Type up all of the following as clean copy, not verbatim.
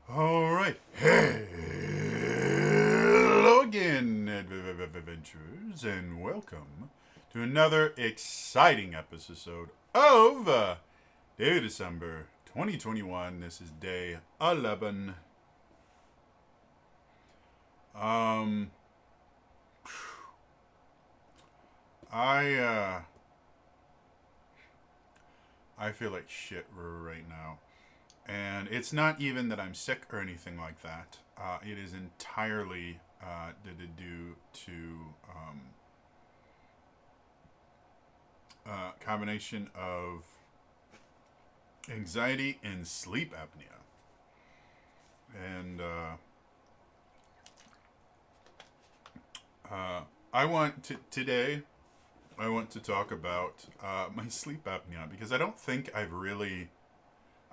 All right. Hello again, adventurers, and welcome to another exciting episode of Day of December 2021. This is day 11. Um, I I feel like shit right now. And it's not even that I'm sick or anything like that. It is entirely due to combination of anxiety and sleep apnea. And I want to today. I want to talk about my sleep apnea because I don't think I've really.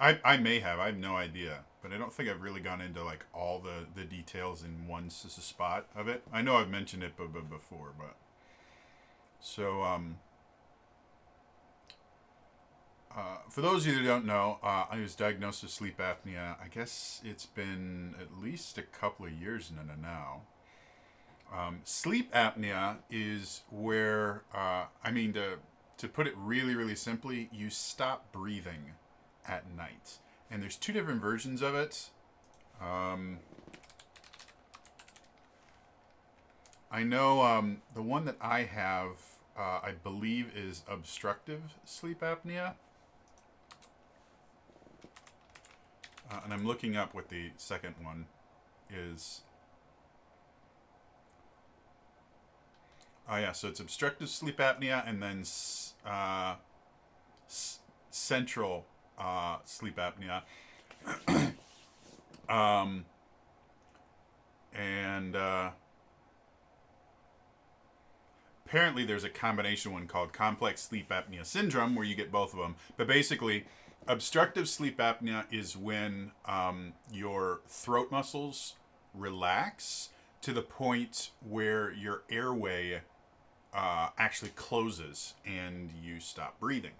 I may have. I have no idea, but I don't think I've really gone into like all the details in one spot of it. I know I've mentioned it before, but so for those of you that don't know, I was diagnosed with sleep apnea. I guess it's been at least a couple of years now. Sleep apnea is where, to put it really simply, you stop breathing at night. And there's two different versions of it. Um, I know the one that I have, I believe, is obstructive sleep apnea. And I'm looking up what the second one is. Oh, yeah, so it's obstructive sleep apnea and then central sleep apnea. um, and apparently there's a combination one called complex sleep apnea syndrome where you get both of them. But basically, obstructive sleep apnea is when your throat muscles relax to the point where your airway actually closes and you stop breathing.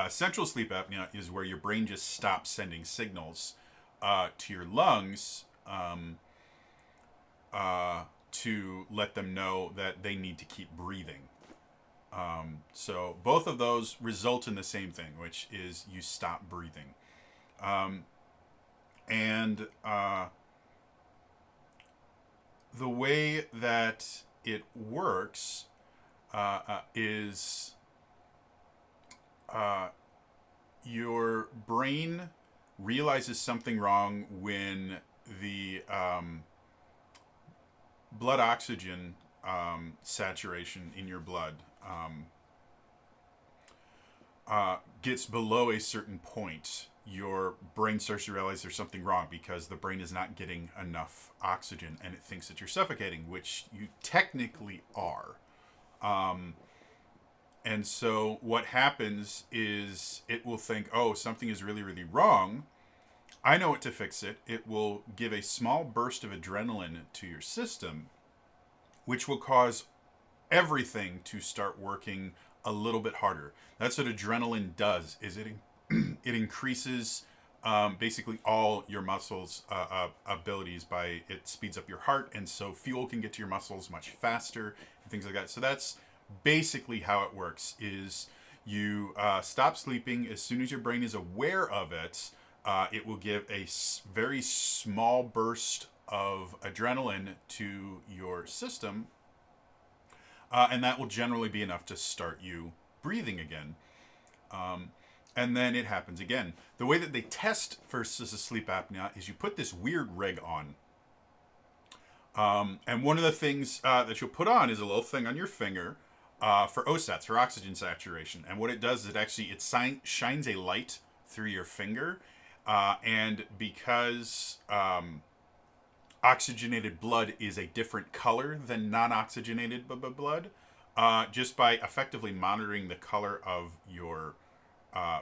Central sleep apnea is where your brain just stops sending signals to your lungs to let them know that they need to keep breathing. So both of those result in the same thing, which is you stop breathing. And the way that it works is your brain realizes something wrong when the blood oxygen saturation in your blood gets below a certain point. Your brain starts to realize there's something wrong because the brain is not getting enough oxygen and it thinks that you're suffocating, which you technically are. And so what happens is it will think, oh, something is really wrong. I know what to fix it. It will give a small burst of adrenaline to your system, which will cause everything to start working a little bit harder. That's what adrenaline does. Is it it increases basically all your muscles' abilities by it speeds up your heart, and so fuel can get to your muscles much faster and things like that. So that's basically how it works. Is you stop sleeping as soon as your brain is aware of it. It will give a very small burst of adrenaline to your system, and that will generally be enough to start you breathing again. And then it happens again. The way that they test for sleep apnea is you put this weird rig on. And one of the things that you'll put on is a little thing on your finger for OSATs, for oxygen saturation. And what it does is it shines a light through your finger. And because oxygenated blood is a different color than non-oxygenated blood, just by effectively monitoring the color of your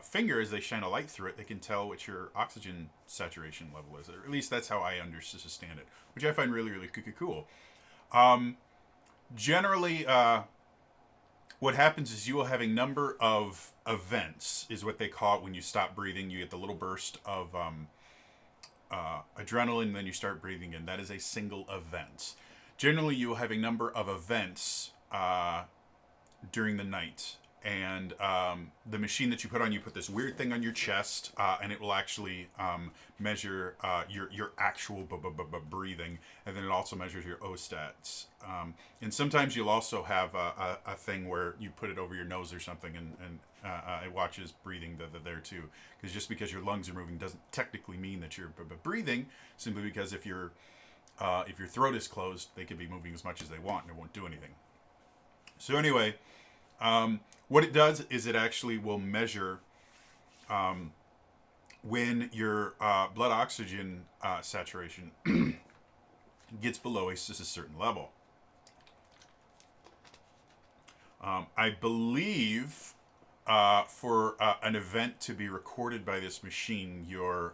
finger as they shine a light through it, they can tell what your oxygen saturation level is. Or at least that's how I understand it, which I find really cool. Generally, what happens is you will have a number of events, is what they call it when you stop breathing. You get the little burst of adrenaline, then you start breathing in. That is a single event. Generally, you will have a number of events during the night. And the machine that you put on, you put this weird thing on your chest, and it will actually measure your actual breathing, and then it also measures your O-stats. And sometimes you'll also have a thing where you put it over your nose or something, and it watches breathing there too. Because just because your lungs are moving doesn't technically mean that you're breathing. Simply because if your throat is closed, they could be moving as much as they want, and it won't do anything. So anyway. What it does is it actually will measure when your blood oxygen saturation gets below a certain level. I believe for an event to be recorded by this machine, your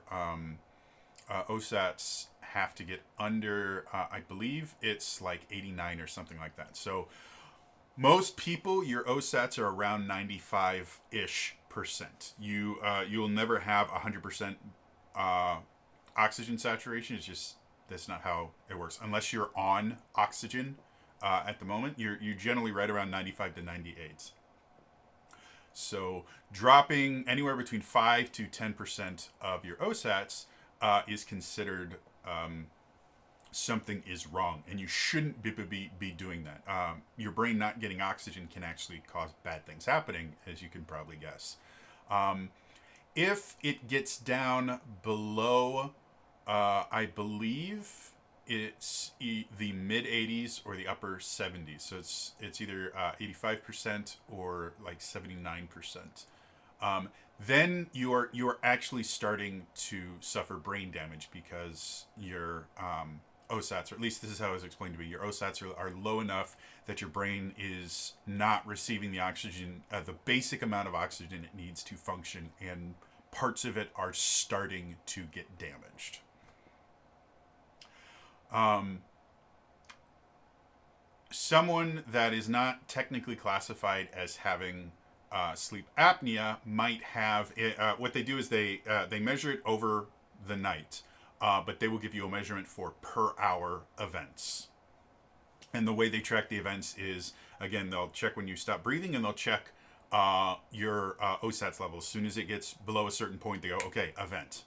OSATs have to get under, I believe it's like 89 or something like that. So most people, your OSATs are around 95-ish%. You'll never have 100% oxygen saturation. It's just that's not how it works. Unless you're on oxygen at the moment, you're generally right around 95 to 98. So dropping anywhere between 5 to 10% of your OSATs is considered something is wrong, and you shouldn't be doing that. Your brain not getting oxygen can actually cause bad things happening, as you can probably guess. If it gets down below, I believe it's the mid 80s or the upper 70s. So it's either 85% or like 79%. Then you're actually starting to suffer brain damage because your OSATs, or at least this is how it was explained to me, your OSATs are low enough that your brain is not receiving the oxygen, the basic amount of oxygen it needs to function, and parts of it are starting to get damaged. Someone that is not technically classified as having sleep apnea might have what they do is they measure it over the night, but they will give you a measurement for per hour events. And the way they track the events is, again, they'll check when you stop breathing, and they'll check your OSATs level. As soon as it gets below a certain point, they go, okay, event.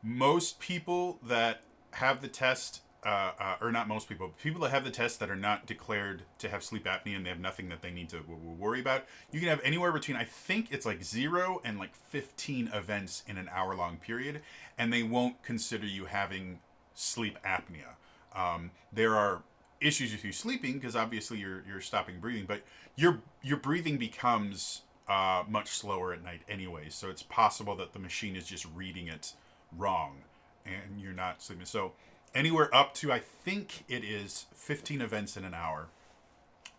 Most people that have the test, or not most people, people that have the test that are not declared to have sleep apnea and they have nothing that they need to worry about, you can have anywhere between, I think it's like 0 and like 15 events in an hour-long period, and they won't consider you having sleep apnea. There are issues with you sleeping because obviously you're stopping breathing, but your breathing becomes much slower at night anyway, so it's possible that the machine is just reading it wrong and you're not sleeping. So anywhere up to, I think it is 15 events in an hour,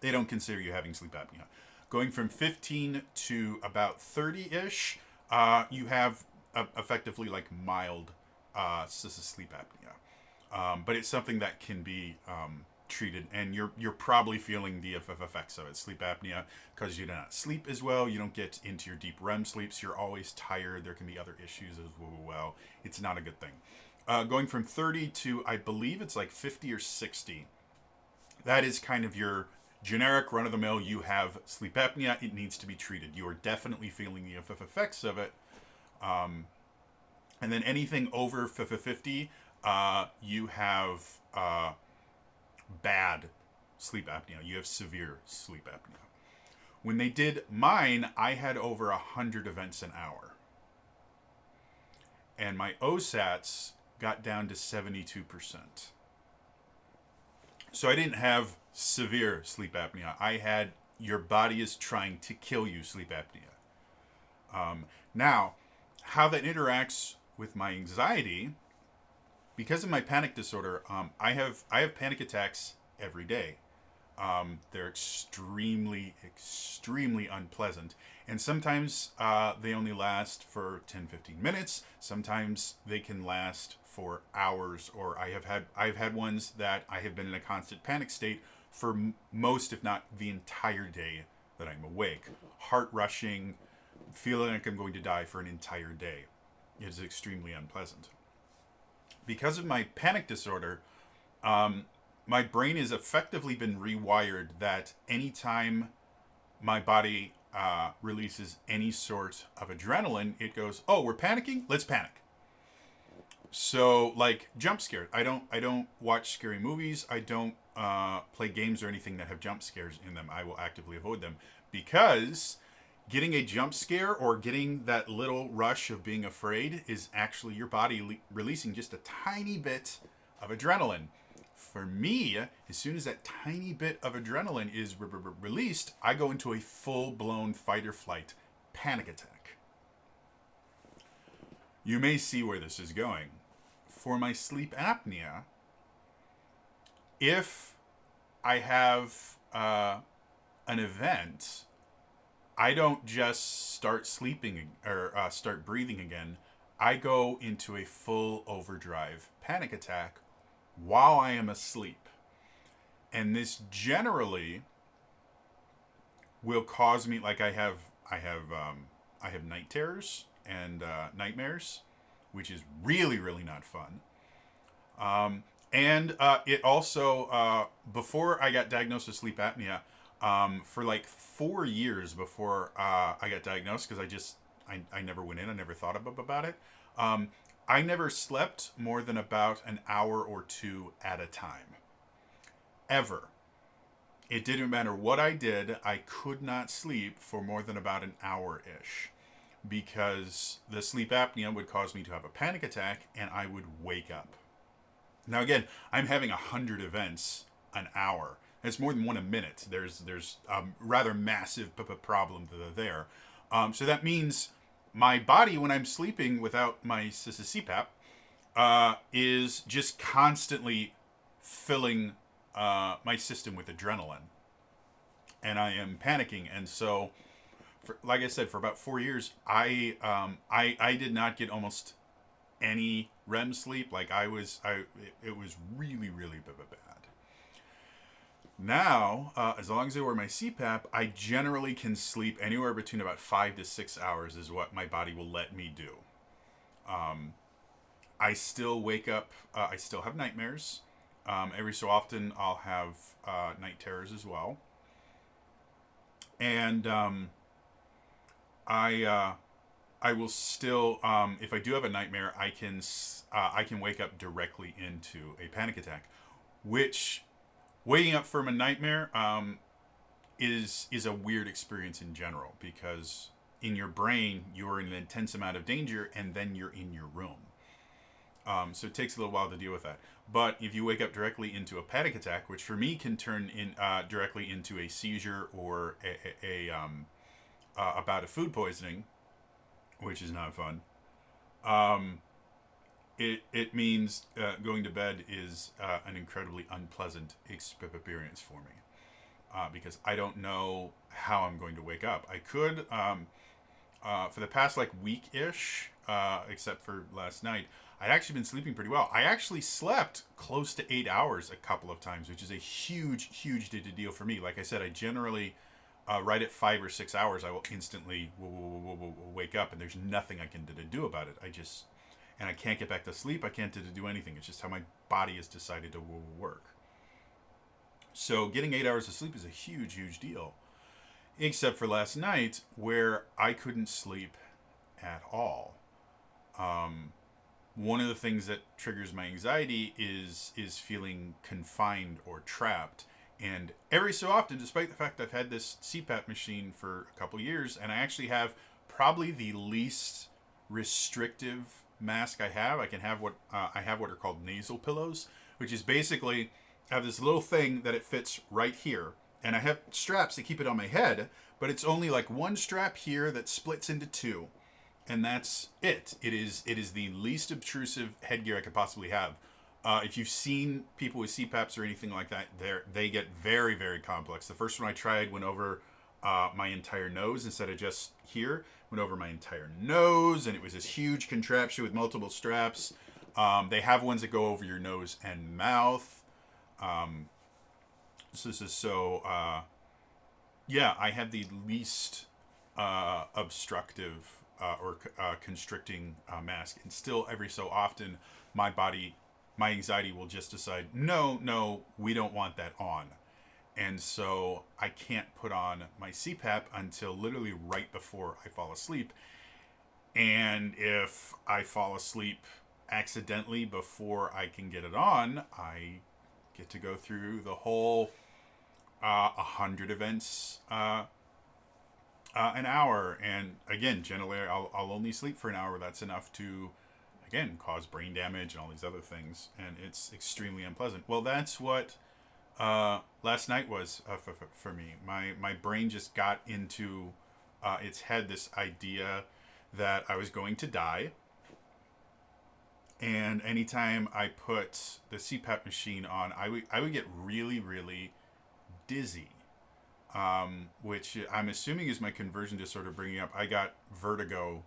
they don't consider you having sleep apnea. Going from 15 to about 30-ish, you have effectively like mild sleep apnea. But it's something that can be treated, and you're probably feeling the effects of it. Sleep apnea, because you do not sleep as well, you don't get into your deep REM sleeps, you're always tired, there can be other issues as well. It's not a good thing. Going from 30 to, I believe it's like 50 or 60, that is kind of your generic run-of-the-mill, you have sleep apnea, it needs to be treated. You are definitely feeling the effects of it. And then anything over 50, you have bad sleep apnea. You have severe sleep apnea. When they did mine, I had over 100 events an hour. And my OSATs got down to 72%. So I didn't have severe sleep apnea. I had your body is trying to kill you sleep apnea. Now, how that interacts with my anxiety, because of my panic disorder, I have panic attacks every day. They're extremely unpleasant. And sometimes they only last for 10-15 minutes. Sometimes they can last for hours, or I've had ones that I have been in a constant panic state for most, if not the entire day that I'm awake. Heart rushing, feeling like I'm going to die for an entire day. It is extremely unpleasant. Because of my panic disorder, my brain has effectively been rewired that anytime my body releases any sort of adrenaline, it goes, "Oh, we're panicking. Let's panic." So, like jump scares, I don't watch scary movies. I don't play games or anything that have jump scares in them. I will actively avoid them because getting a jump scare or getting that little rush of being afraid is actually your body releasing just a tiny bit of adrenaline. For me, as soon as that tiny bit of adrenaline is released, I go into a full blown fight or flight panic attack. You may see where this is going. For my sleep apnea, if I have an event, I don't just start sleeping or start breathing again. I go into a full overdrive panic attack while I am asleep. And this generally will cause me, like I have night terrors and nightmares, which is really really not fun. And it also before I got diagnosed with sleep apnea, for like 4 years before I got diagnosed, because I never went in, I never thought about it. I never slept more than about an hour or two at a time, ever. It didn't matter what I did, I could not sleep for more than about an hour ish, because the sleep apnea would cause me to have a panic attack and I would wake up. Now again, I'm having 100 events an hour. It's more than one a minute. There's a rather massive problem there. So that means my body, when I'm sleeping without my CPAP, is just constantly filling my system with adrenaline, and I am panicking. And so, like I said, for about 4 years, I did not get almost any REM sleep. Like it was really really bad. Now, as long as I wear my CPAP, I generally can sleep anywhere between about 5 to 6 hours is what my body will let me do. I still wake up. I still have nightmares. Every so often, I'll have night terrors as well. And I will still, if I do have a nightmare, I can wake up directly into a panic attack, which waking up from a nightmare is a weird experience in general, because in your brain you're in an intense amount of danger and then you're in your room. So it takes a little while to deal with that. But if you wake up directly into a panic attack, which for me can turn in directly into a seizure or a bout of food poisoning, which is not fun. It means going to bed is an incredibly unpleasant experience for me, because I don't know how I'm going to wake up. I could, for the past like week-ish, except for last night, I'd actually been sleeping pretty well. I actually slept close to 8 hours a couple of times, which is a huge deal for me. Like I said, I generally, right at 5 or 6 hours, I will instantly wake up, and there's nothing I can do about it. And I can't get back to sleep. I can't do anything. It's just how my body has decided to work. So getting 8 hours of sleep is a huge deal. Except for last night, where I couldn't sleep at all. One of the things that triggers my anxiety is feeling confined or trapped. And every so often, despite the fact I've had this CPAP machine for a couple years, and I actually have probably the least restrictive mask I have. I have what are called nasal pillows, which is basically, I have this little thing that it fits right here, and I have straps that keep it on my head, but it's only like one strap here that splits into two, and that's it. It is the least obtrusive headgear I could possibly have. If you've seen people with CPAPs or anything like that, they get very complex. The first one I tried went over my entire nose instead of just here. Went over my entire nose, and it was this huge contraption with multiple straps. They have ones that go over your nose and mouth. Yeah, I have the least obstructive or constricting mask. And still, every so often, my anxiety will just decide, no, we don't want that on. And so I can't put on my CPAP until literally right before I fall asleep. And if I fall asleep accidentally before I can get it on, I get to go through the whole 100 events an hour. And again, generally, I'll only sleep for an hour. That's enough to, again, cause brain damage and all these other things. And it's extremely unpleasant. Well, that's what last night was for me. My brain just got into its head this idea that I was going to die. And anytime I put the CPAP machine on, I would get really, really dizzy, which I'm assuming is my conversion disorder bringing up. I got vertigo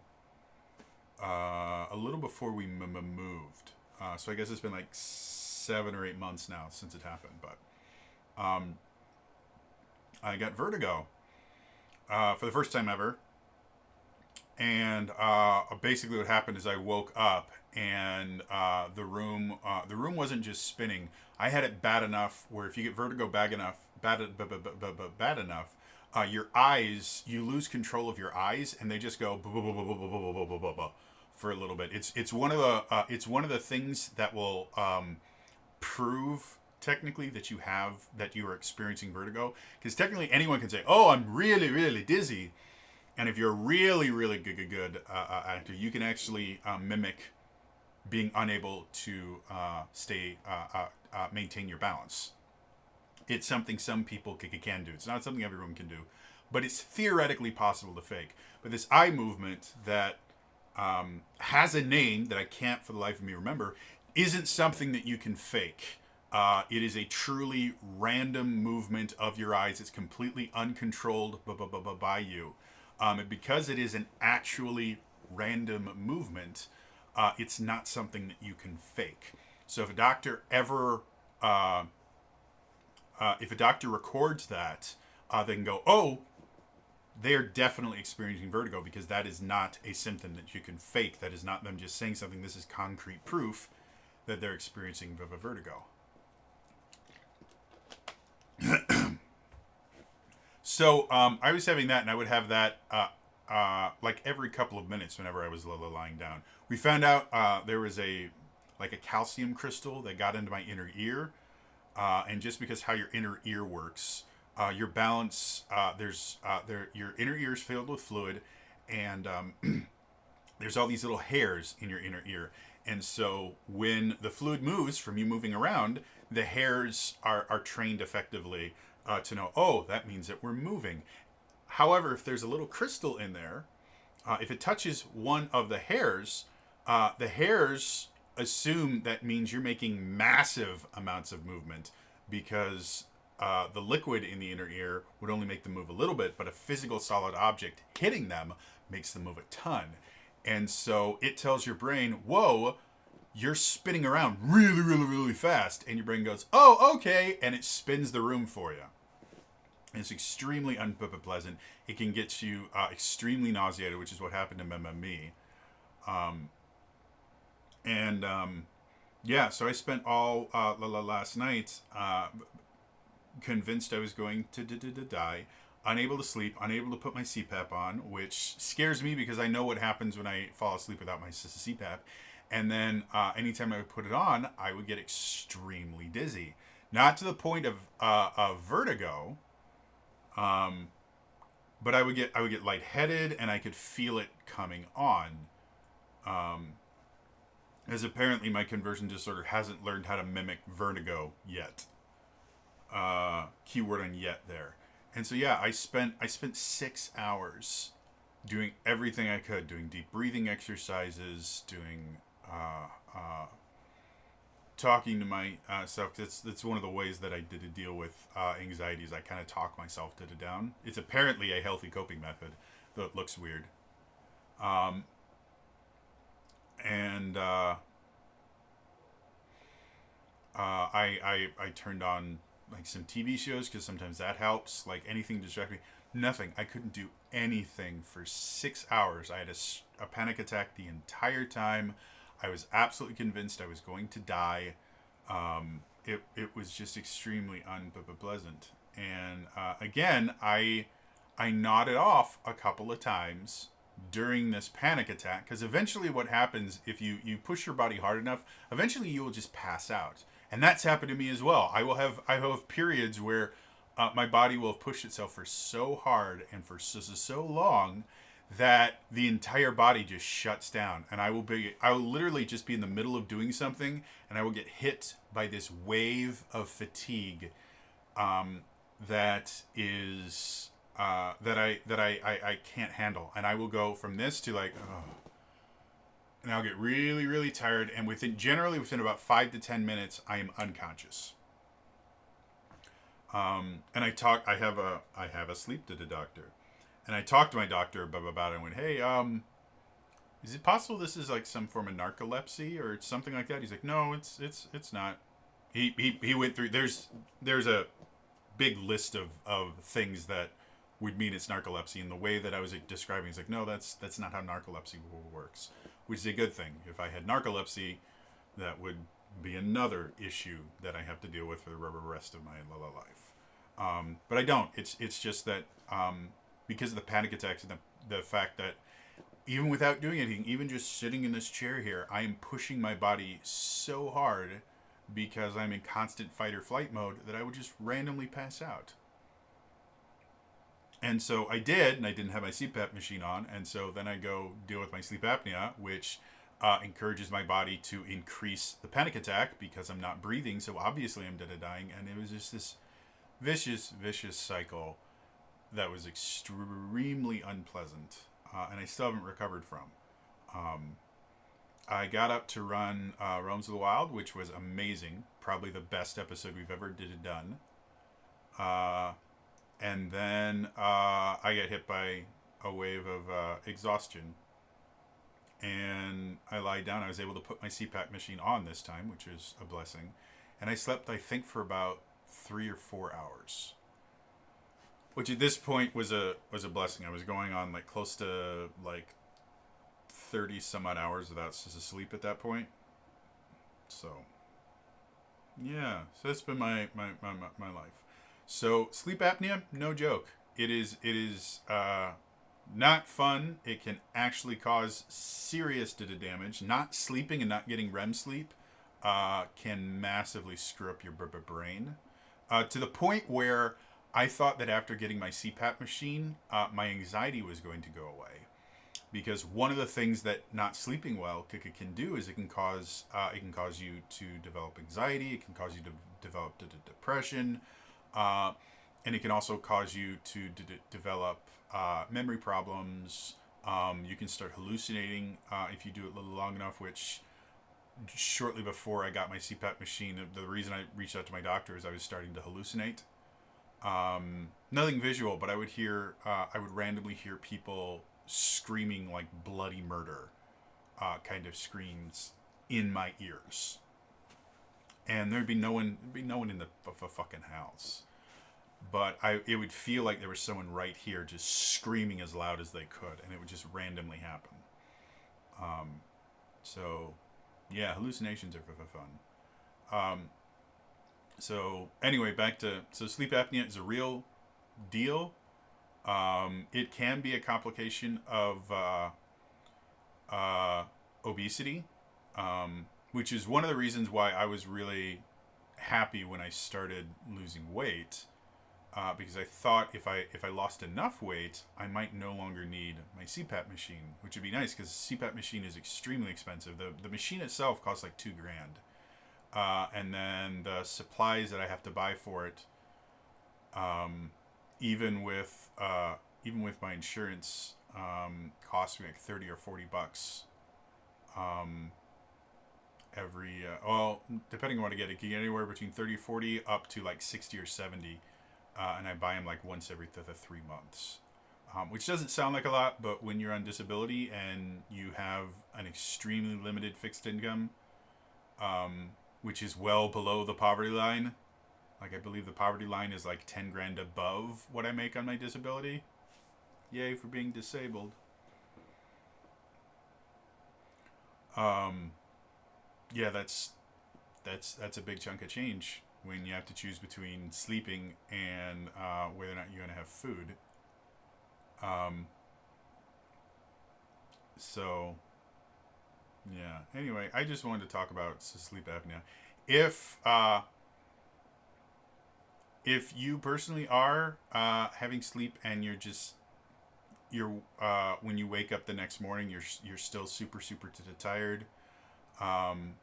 a little before we moved. So I guess it's been like 7 or 8 months now since it happened. But I got vertigo for the first time ever. And basically what happened is I woke up and the room wasn't just spinning. I had it bad enough where if you get vertigo bad enough, your eyes, you lose control of your eyes and they just go for a little bit. It's one of the things that will prove technically that you are experiencing vertigo, because technically anyone can say, "Oh, I'm really, really dizzy." And if you're a really, really good actor, you can actually mimic being unable to maintain your balance. It's something some people can do. It's not something everyone can do, but it's theoretically possible to fake. But this eye movement that has a name that I can't for the life of me remember isn't something that you can fake. It is a truly random movement of your eyes. It's completely uncontrolled by you. And because it is an actually random movement, it's not something that you can fake. So if a doctor records that, they can go, "Oh, they're definitely experiencing vertigo," because that is not a symptom that you can fake. That is not them just saying something. This is concrete proof that they're experiencing vertigo. So I was having that, and I would have that like every couple of minutes whenever I was lying down. We found out there was a calcium crystal that got into my inner ear, and just because how your inner ear works, your balance, your inner ear is filled with fluid, and there's all these little hairs in your inner ear. And so when the fluid moves from you moving around, the hairs are trained effectively to know, oh, that means that we're moving. However, if there's a little crystal in there, if it touches one of the hairs assume that means you're making massive amounts of movement, because the liquid in the inner ear would only make them move a little bit, but a physical solid object hitting them makes them move a ton. And so it tells your brain, whoa, you're spinning around really, really, really fast. And your brain goes, oh, okay. And it spins the room for you. And it's extremely unpleasant. It can get you extremely nauseated, which is what happened to me. Yeah, so I spent all last night convinced I was going to die, unable to sleep, unable to put my CPAP on, which scares me because I know what happens when I fall asleep without my CPAP. And then anytime I would put it on, I would get extremely dizzy. Not to the point of vertigo, but I would get lightheaded, and I could feel it coming on. As apparently my conversion disorder hasn't learned how to mimic vertigo yet. Keyword on yet there. And so yeah, I spent 6 hours doing everything I could, doing deep breathing exercises, doing talking to myself. That's one of the ways that I did to deal with anxieties. I kind of talk myself down. It's apparently a healthy coping method, though it looks weird. I turned on like some TV shows because sometimes that helps. Like anything to distract me. Nothing. I couldn't do anything for 6 hours. I had a panic attack the entire time. I was absolutely convinced I was going to die. It was just extremely unpleasant. And again, I nodded off a couple of times during this panic attack because eventually what happens if you push your body hard enough, eventually you will just pass out. And that's happened to me as well. I have periods where my body will have pushed itself for so hard and for so long that the entire body just shuts down, and I will literally just be in the middle of doing something and I will get hit by this wave of fatigue that is that I can't handle, and I will go from this to like, oh, and I'll get really really tired, and generally within about 5 to 10 minutes I am unconscious. And I have a sleep doctor, and I talked to my doctor about it and went, hey, is it possible this is like some form of narcolepsy or something like that? He's like, no, it's not. He went through, there's a big list of things that would mean it's narcolepsy, and the way that I was describing, he's like, no, that's not how narcolepsy works, which is a good thing. If I had narcolepsy, that would be another issue that I have to deal with for the rest of my life. But I don't. It's just that because of the panic attacks and the fact that even without doing anything, even just sitting in this chair here, I am pushing my body so hard because I'm in constant fight or flight mode that I would just randomly pass out. And so I did, and I didn't have my CPAP machine on, and so then I go deal with my sleep apnea, which encourages my body to increase the panic attack because I'm not breathing, so obviously I'm dead of dying, and it was just this vicious cycle that was extremely unpleasant, and I still haven't recovered from. I got up to run Realms of the Wild, which was amazing, probably the best episode we've ever done. And then I got hit by a wave of exhaustion, and I lied down. I was able to put my CPAP machine on this time, which is a blessing, and I slept, I think, for about 3 or 4 hours, which at this point was a blessing. I was going on like close to like 30 some odd hours without sleep at that point. So yeah, so that's been my life. So sleep apnea, no joke. It is not fun. It can actually cause serious damage. Not sleeping and not getting REM sleep can massively screw up your brain, to the point where I thought that after getting my CPAP machine, my anxiety was going to go away. Because one of the things that not sleeping well can do is it can cause you to develop anxiety. It can cause you to develop depression. And it can also cause you to develop memory problems. You can start hallucinating if you do it a little long enough, which shortly before I got my CPAP machine, the reason I reached out to my doctor is I was starting to hallucinate. Nothing visual, but I would randomly hear people screaming like bloody murder kind of screams in my ears. And there'd be no one in the fucking house. But it would feel like there was someone right here just screaming as loud as they could, and it would just randomly happen. So, yeah, hallucinations are fun. So anyway, so sleep apnea is a real deal. It can be a complication of obesity, which is one of the reasons why I was really happy when I started losing weight, because I thought if I lost enough weight, I might no longer need my CPAP machine, which would be nice because CPAP machine is extremely expensive. The machine itself costs like $2,000, and then the supplies that I have to buy for it, even with my insurance, cost me like $30 or $40. Every depending on what I get, it can get anywhere between 30 or 40 up to like 60 or 70, and I buy them like once every 3 months, which doesn't sound like a lot, but when you're on disability and you have an extremely limited fixed income, which is well below the poverty line, Like, I believe the poverty line is like 10 grand above what I make on my disability. Yay for being disabled. Yeah, that's a big chunk of change when you have to choose between sleeping and whether or not you're gonna have food. Um, so yeah. Anyway, I just wanted to talk about sleep apnea. If uh, if you personally are having sleep and you're when you wake up the next morning, you're still super tired, um,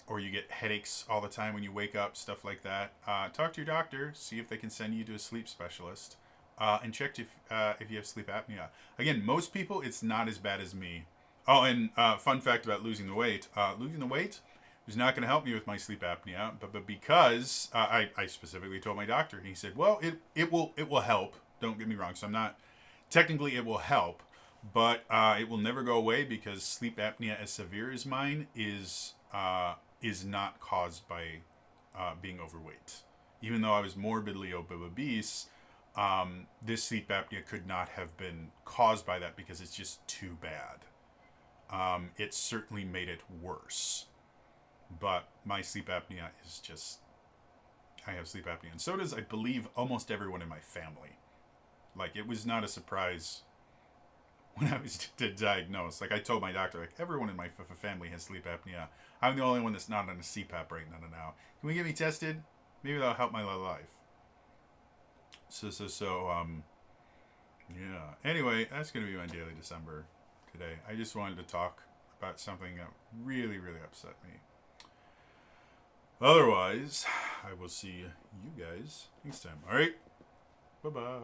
or you get headaches all the time when you wake up, stuff like that. Talk to your doctor, see if they can send you to a sleep specialist, and check if you have sleep apnea. Again, most people it's not as bad as me. Oh, and fun fact about losing the weight: losing the weight was not going to help me with my sleep apnea, but because I specifically told my doctor, he said, well, it will help. Don't get me wrong. So I'm not technically it will help, but it will never go away because sleep apnea as severe as mine is not caused by being overweight. Even though I was morbidly obese, this sleep apnea could not have been caused by that because it's just too bad. It certainly made it worse. But my sleep apnea is just, I have sleep apnea. And so does, I believe, almost everyone in my family. Like, it was not a surprise when I was diagnosed. Like, I told my doctor, like, everyone in my family has sleep apnea. I'm the only one that's not on a CPAP right now. Can we get me tested? Maybe that'll help my life. Yeah. Anyway, that's going to be my Daily December today. I just wanted to talk about something that really, really upset me. Otherwise, I will see you guys next time. All right? Bye-bye.